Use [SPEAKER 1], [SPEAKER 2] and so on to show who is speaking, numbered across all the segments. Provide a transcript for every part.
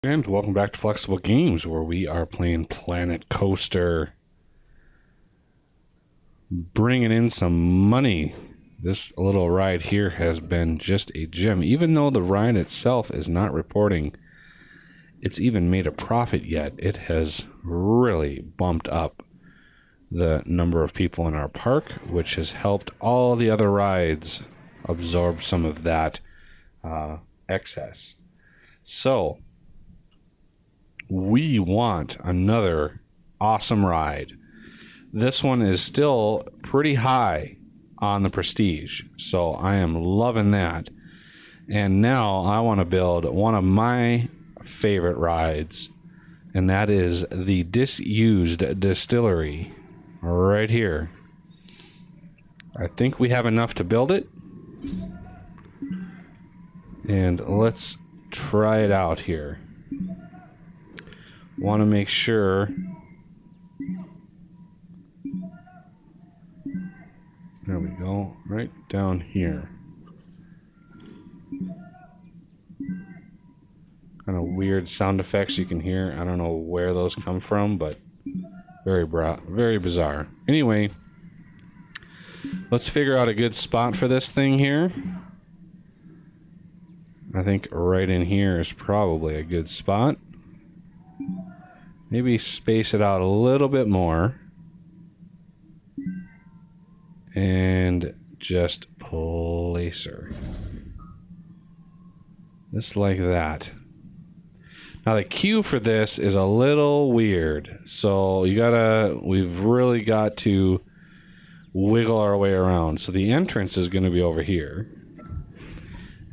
[SPEAKER 1] And welcome back to Flexible Games, where we are playing Planet Coaster. Bringing in some money. This little ride here has been just a gem. Even though the ride itself is not reporting it's even made a profit yet, it has really bumped up the number of people in our park, which has helped all the other rides absorb some of that excess. So we want another awesome ride. This one is still pretty high on the prestige, so I am loving that. And now I want to build one of my favorite rides, and that is the Disused Distillery right here. I think we have enough to build it, and let's try it out here. Want to make sure. There we go, right down here. Kind of weird sound effects you can hear. I don't know where those come from, but very bizarre. Anyway, let's figure out a good spot for this thing here. I think right in here is probably a good spot. Maybe space it out a little bit more. And just place her. Just like that. Now the queue for this is a little weird. So we've really got to wiggle our way around. So the entrance is going to be over here.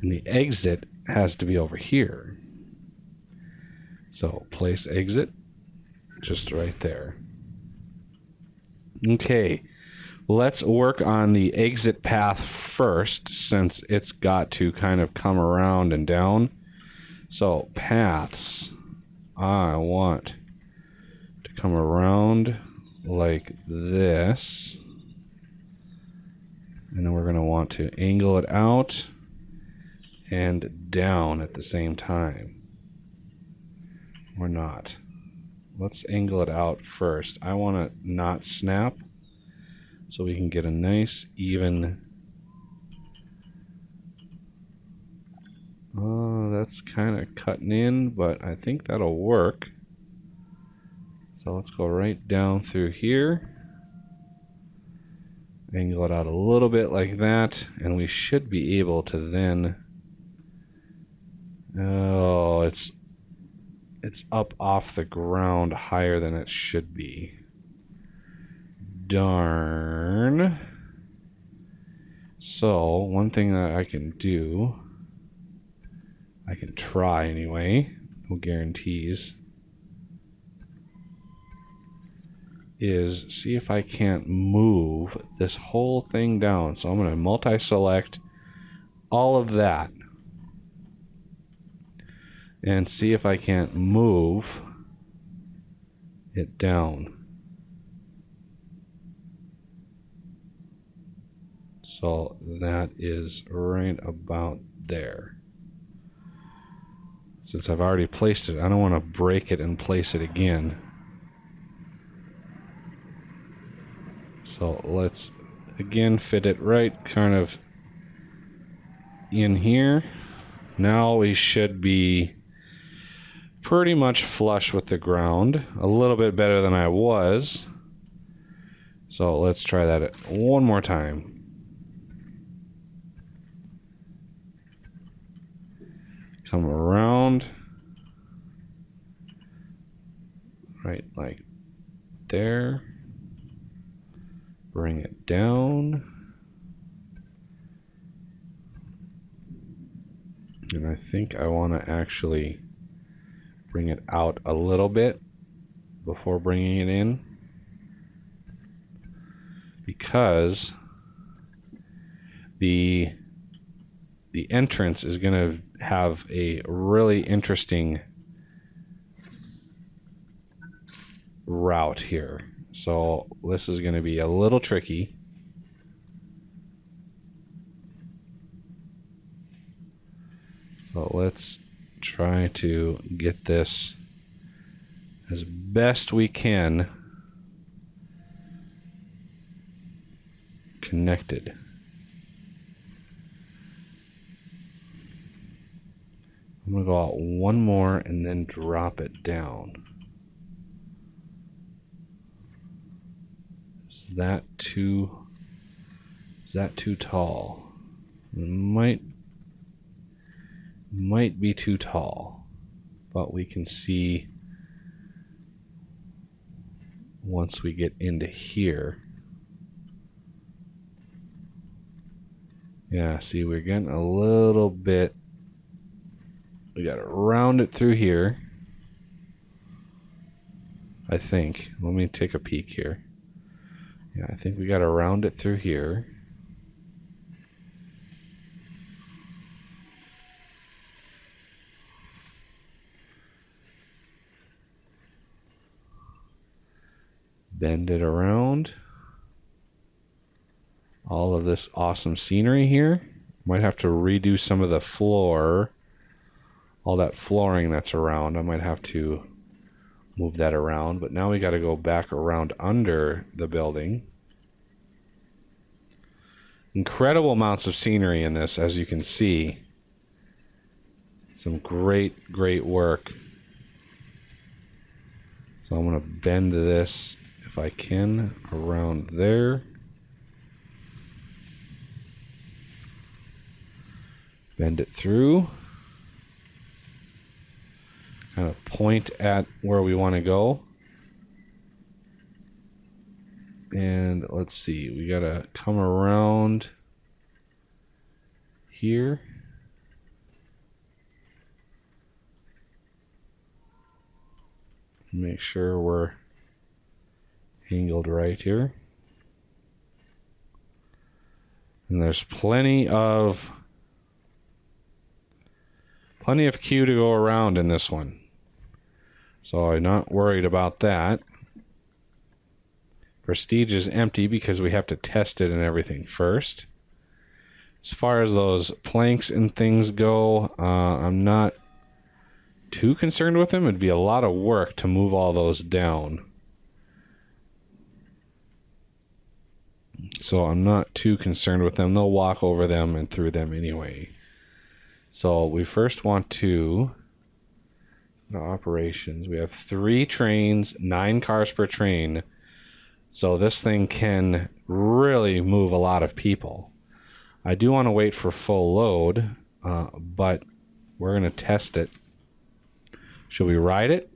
[SPEAKER 1] And the exit has to be over here. So place exit. Just right there. Okay. Let's work on the exit path first, since it's got to kind of come around and down. So, paths. I want to come around like this. And then we're going to want to angle it out and down at the same time. Or not. Let's angle it out first. I want to not snap, so we can get a nice, even... that's kind of cutting in, but I think that'll work. So let's go right down through here. Angle it out a little bit like that, and we should be able to then... Oh, it's up off the ground higher than it should be. Darn. So, one thing that I can do, I can try anyway, no guarantees, is see if I can't move this whole thing down. So I'm going to multi-select all of that and see if I can't move it down. So that is right about there. Since I've already placed it, I don't want to break it and place it again. So let's again fit it right kind of in here. Now we should be pretty much flush with the ground. A little bit better than I was. So let's try that one more time. Come around, right like there, bring it down, and I think I want to actually bring it out a little bit before bringing it in, because the entrance is going to have a really interesting route here. So this is going to be a little tricky. So let's try to get this as best we can connected. I'm going to go out one more and then drop it down. Is that too tall? It might be too tall, but we can see once we get into here. Yeah, see, we're getting a little bit. We got to round it through here, I think. Let me take a peek here. Yeah, I think we got to round it through here. Bend it around. All of this awesome scenery here. Might have to redo some of the floor. All that flooring that's around, I might have to move that around. But now we got to go back around under the building. Incredible amounts of scenery in this, as you can see. Some great, great work. So I'm going to bend this, if I can, around there. Bend it through. Kind of point at where we want to go. And let's see, we got to come around here. Make sure we're angled right here. And there's plenty of queue to go around in this one. So I'm not worried about that. Prestige is empty because we have to test it and everything first. As far as those planks and things go, I'm not too concerned with them. It'd be a lot of work to move all those down. So I'm not too concerned with them. They'll walk over them and through them anyway. So we first want to operations. We have 3 trains, 9 cars per train. So this thing can really move a lot of people. I do want to wait for full load, but we're going to test it. Should we ride it?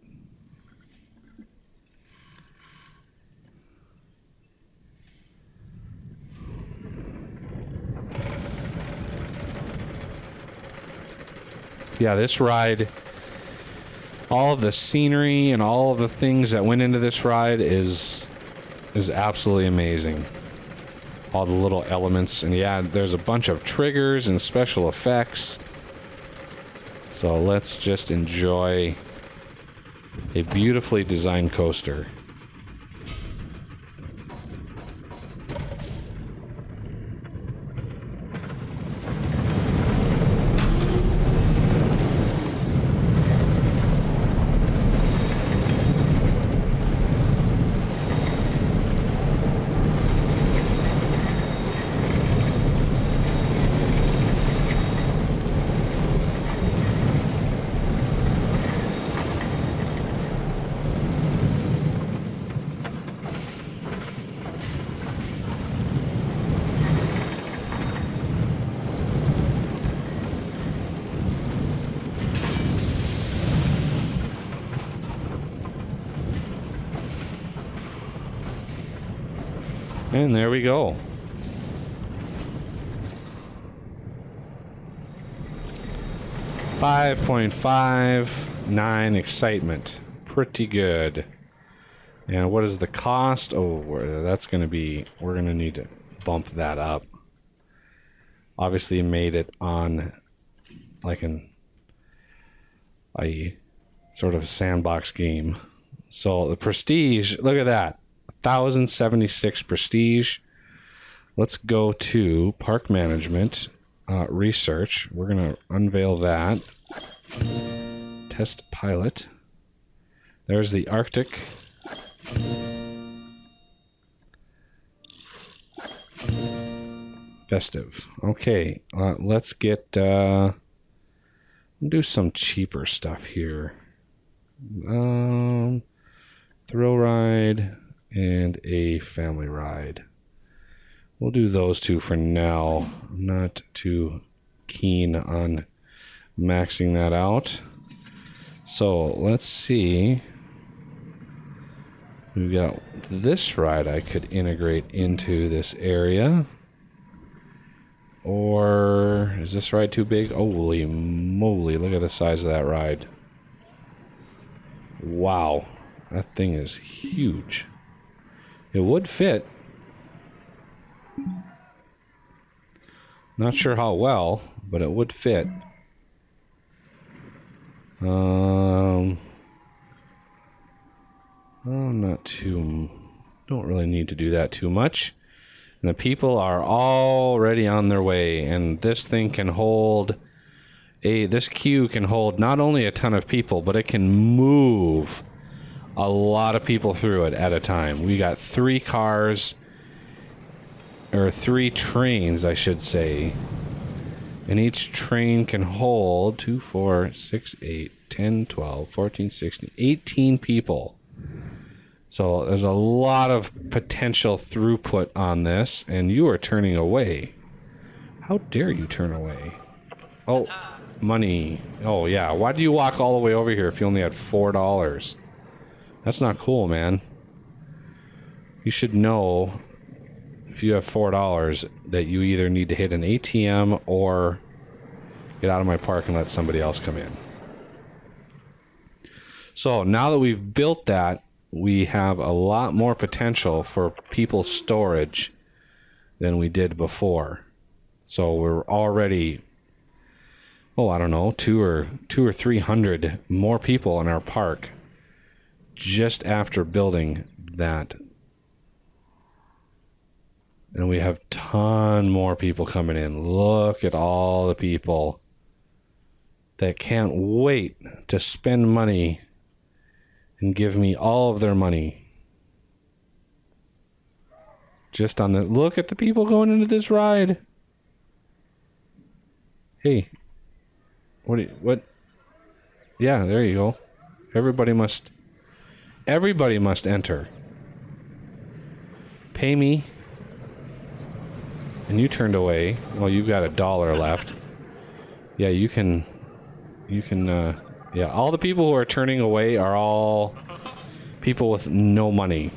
[SPEAKER 1] Yeah, this ride, all of the scenery and all of the things that went into this ride is absolutely amazing. All the little elements, and yeah, there's a bunch of triggers and special effects. So let's just enjoy a beautifully designed coaster. And there we go. $5.59 excitement. Pretty good. And what is the cost? Oh, that's going to be... We're going to need to bump that up. Obviously made it on like a sort of sandbox game. So the Prestige, look at that. 1,076 Prestige. Let's go to Park Management Research. We're going to unveil that. test pilot. There's the Arctic. Festive. Okay, let's get do some cheaper stuff here. Thrill ride and a family ride. We'll do those two for now. I'm not too keen on maxing that out. So let's see. We've got this ride I could integrate into this area. Or is this ride too big? Holy moly, look at the size of that ride. Wow, that thing is huge. It would fit. Not sure how well, but it would fit. I'm not too... Don't really need to do that too much. And the people are already on their way, and this thing can hold this queue can hold not only a ton of people, but it can move a lot of people through it at a time. We got 3 cars, or 3 trains, I should say. And each train can hold 2, 4, 6, 8, 10, 12, 14, 16, 18 people. So there's a lot of potential throughput on this, and you are turning away. How dare you turn away? Oh, money. Oh, yeah. Why do you walk all the way over here if you only had $4? That's not cool, man. You should know, if you have $4, that you either need to hit an ATM or get out of my park and let somebody else come in. So now that we've built that, we have a lot more potential for people's storage than we did before. So we're already, I don't know, 200 or 300 more people in our park just after building that. And we have a ton more people coming in. Look at all the people that can't wait to spend money and give me all of their money. Just on the... Look at the people going into this ride. Hey. What? Yeah, there you go. Everybody must enter. Pay me. And you turned away. Well, you've got $1 left. Yeah, you can, yeah, all the people who are turning away are all people with no money,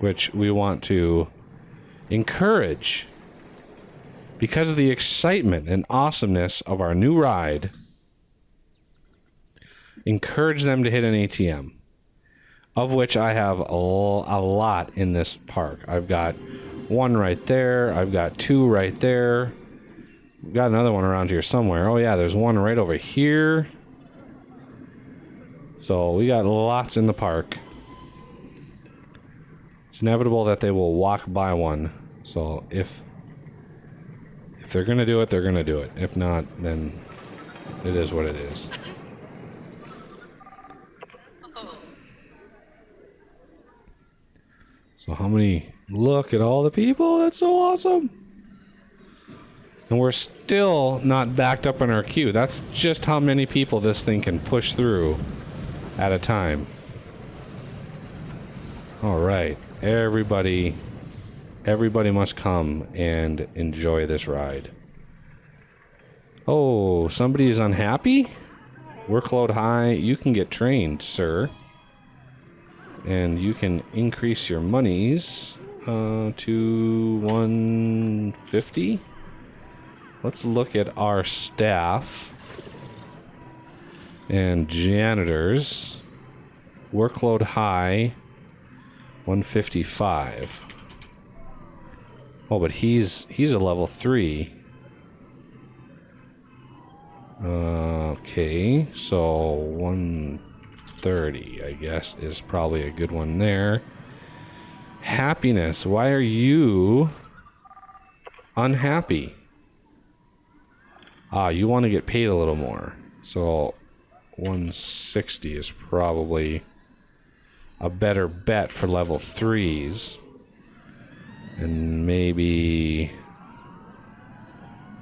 [SPEAKER 1] which we want to encourage because of the excitement and awesomeness of our new ride. Encourage them to hit an ATM, of which I have a lot in this park. I've got 1 right there. I've got 2 right there. We've got another one around here somewhere. Oh yeah, there's 1 right over here. So we got lots in the park. It's inevitable that they will walk by one. So if they're going to do it, they're going to do it. If not, then it is what it is. So how many... Look at all the people. That's so awesome. And we're still not backed up in our queue. That's just how many people this thing can push through at a time. All right. Everybody must come and enjoy this ride. Oh, somebody is unhappy? Workload high. You can get trained, sir. And you can increase your monies to 150. Let's look at our staff and janitors. Workload high, 155. Oh, but he's a level 3. Okay, so 130, I guess, is probably a good one there. Happiness. Why are you unhappy? You want to get paid a little more. So 160 is probably a better bet for level 3s. And maybe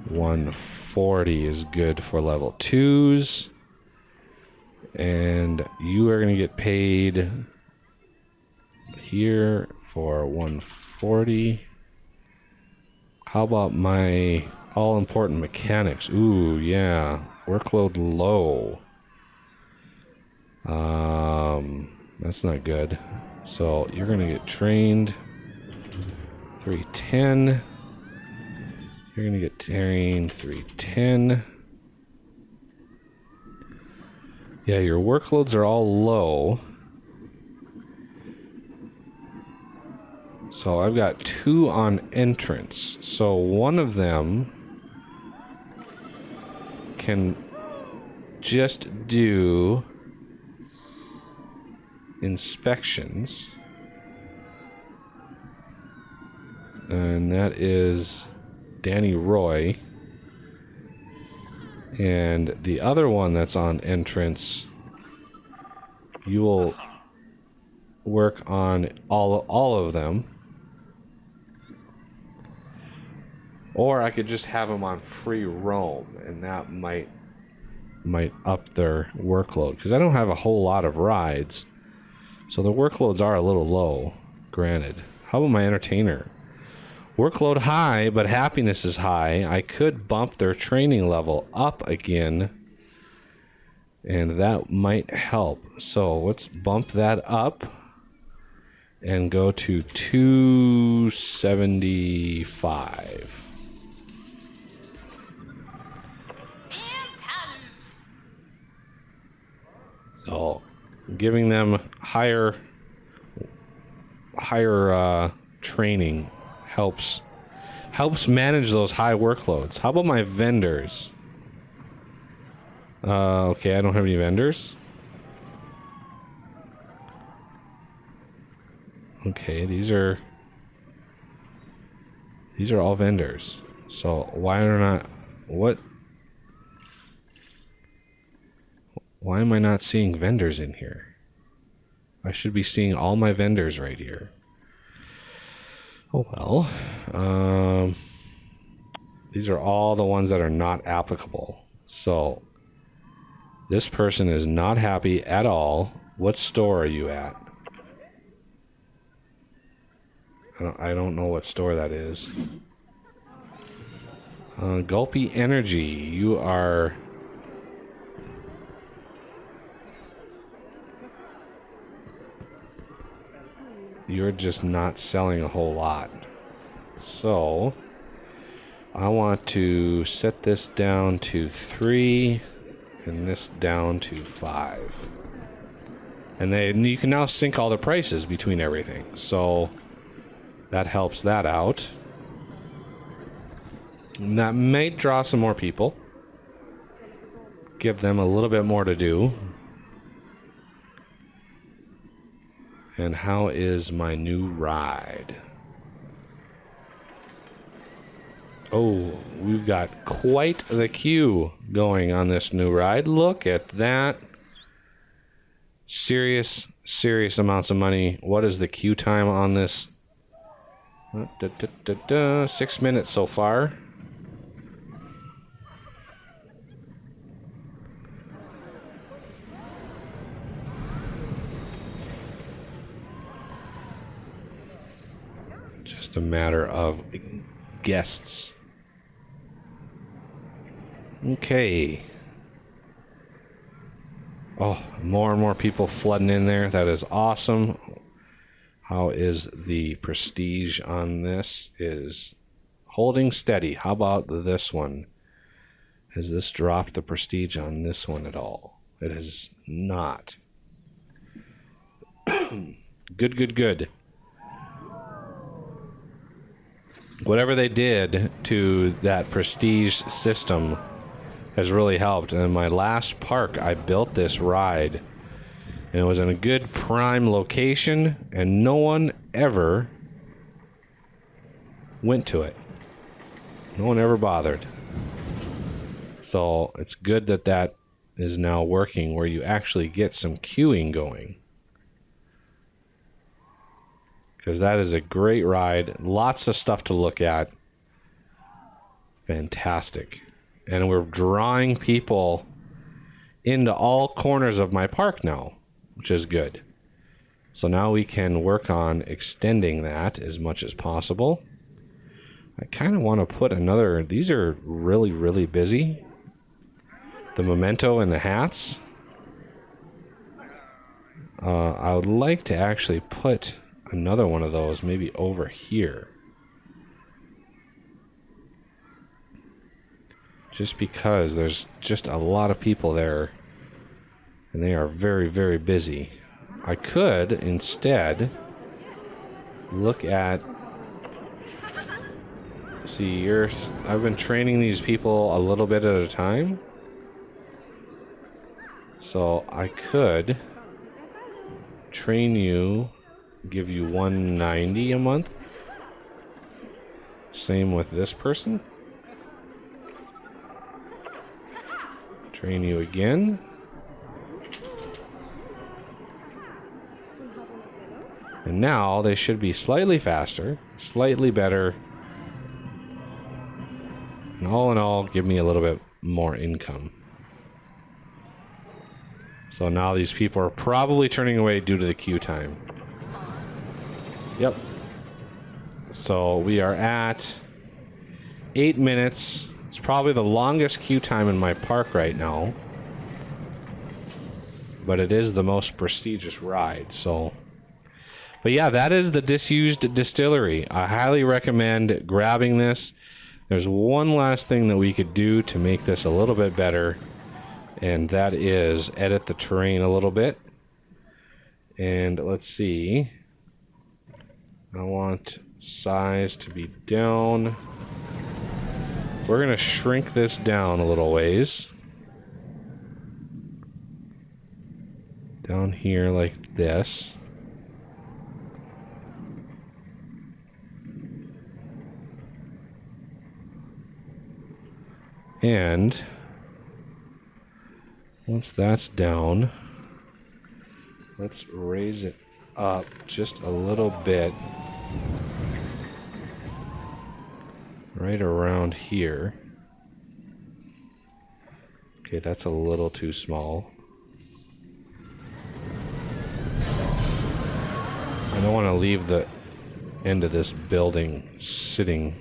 [SPEAKER 1] 140 is good for level 2s. And you are going to get paid here for 140. How about my all-important mechanics? Ooh, yeah. Workload low. That's not good. So you're going to get trained. 310. You're going to get trained 310. Yeah, your workloads are all low. So I've got 2 on entrance. So one of them can just do inspections. And that is Danny Roy. And the other one that's on entrance, you will work on all of them. Or I could just have them on free roam, and that might up their workload, because I don't have a whole lot of rides. So the workloads are a little low, granted. How about my entertainer? Workload high, but happiness is high. I could bump their training level up again, and that might help. So let's bump that up and go to 275. So giving them higher training helps manage those high workloads. How about my vendors? Okay, I don't have any vendors. Okay, these are all vendors. So why are not why am I not seeing vendors in here? I should be seeing all my vendors right here. Oh well. These are all the ones that are not applicable. So this person is not happy at all. What store are you at? I don't know what store that is. Gulpy Energy. You're just not selling a whole lot. So I want to set this down to 3 and this down to 5. And then you can now sync all the prices between everything. So that helps that out. And that may draw some more people. Give them a little bit more to do. And how is my new ride? Oh, we've got quite the queue going on this new ride. Look at that. Serious amounts of money. What is the queue time on this? 6 minutes so far. Just a matter of guests. Okay. Oh, more and more people flooding in there. That is awesome. How is the prestige on this? Is holding steady. How about this one? Has this dropped the prestige on this one at all? It has not. Good. Whatever they did to that prestige system has really helped. And in my last park, I built this ride. And it was in a good prime location, and no one ever went to it. No one ever bothered. So it's good that is now working where you actually get some queuing going. Because that is a great ride. Lots of stuff to look at. Fantastic. And we're drawing people into all corners of my park now, which is good. So now we can work on extending that as much as possible. I kind of want to put another... These are really, really busy. The memento and the hats. I would like to actually put another one of those maybe over here. Just because there's just a lot of people there. And they are very, very busy. I could instead look at... See, I've been training these people a little bit at a time. So I could train you, give you $190 a month. Same with this person. Train you again. And now they should be slightly faster, slightly better. And all in all, give me a little bit more income. So now these people are probably turning away due to the queue time. Yep. So we are at 8 minutes. It's probably the longest queue time in my park right now. But it is the most prestigious ride, so... But yeah, that is the Disused Distillery. I highly recommend grabbing this. There's one last thing that we could do to make this a little bit better, and that is edit the terrain a little bit. And let's see. I want size to be down. We're going to shrink this down a little ways. Down here like this. And once that's down, let's raise it up just a little bit. Right around here. Okay, that's a little too small. I don't want to leave the end of this building sitting.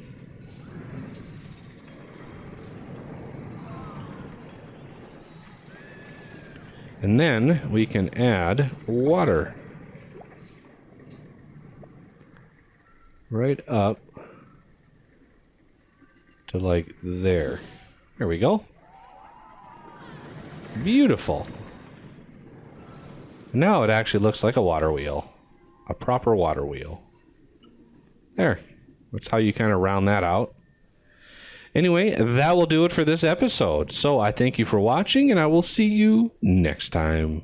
[SPEAKER 1] And then we can add water. Right up to like there. There we go. Beautiful. Now it actually looks like a water wheel. A proper water wheel. There. That's how you kind of round that out. Anyway, that will do it for this episode. So I thank you for watching, and I will see you next time.